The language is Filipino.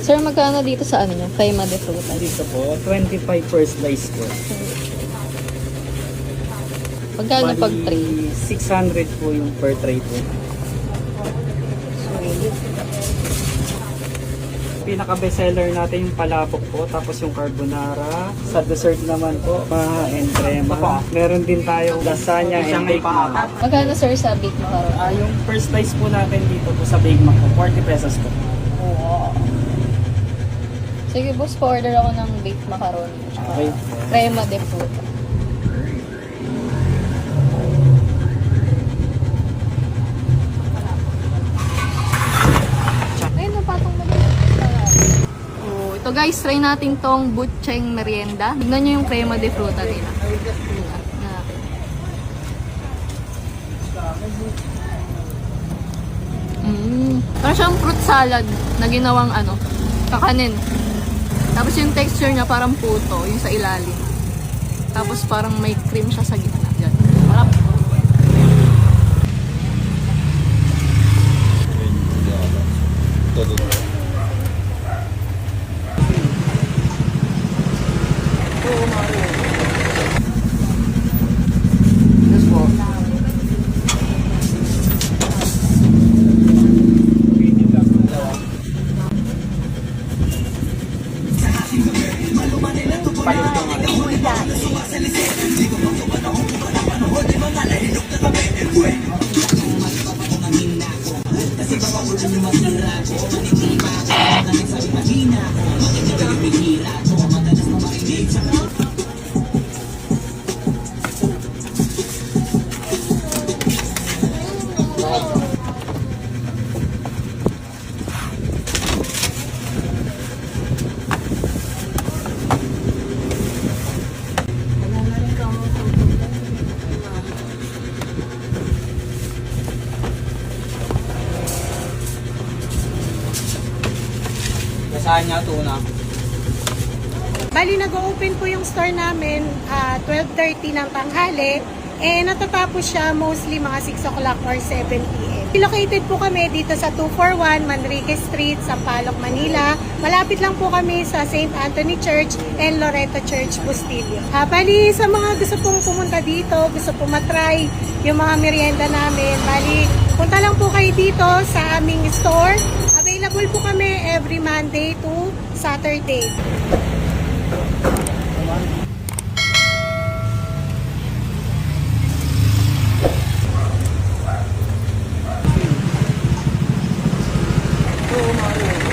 Sir, magkano dito sa ano nyo? Crema de fruta. Dito po, 25 per slice po. Magkano pag tray? 600 po yung per tray po. Pinaka-bestseller natin yung palabok po, tapos yung carbonara. Sa dessert naman po, and crema. Meron din tayong lasagna and bake mac. Magkano sir sa bake macaron? Yung first slice po natin dito po sa bake mac po, 40 pesos po. Oo. Sige boss, pa-order ako ng baked macaron. Okay. Crema de fruta. Ayun, napatong na din. Oh, ito guys, try natin tong butcheng merienda. Tignan nyo yung crema de fruta nila. Parang siyang fruit salad na ginawang ano, kakanin. Tapos yung texture niya parang puto, yung sa ilalim. Tapos parang may cream siya sa gitna. Yan. Parang Saan niya tuna? Bali, nag-open po yung store namin 12:30 ng tanghali. Natatapos siya mostly mga 6 o'clock or 7 p.m. Located po kami dito sa 241 Manrique Street, Sampaloc, Manila. Malapit lang po kami sa St. Anthony Church and Loreto Church, Bustillo. Bali, sa mga gusto pong pumunta dito, gusto pong matry yung mga merienda namin, bali, punta lang po kayo dito sa aming store. Available po kami every Monday to Saturday. Oo, Mario.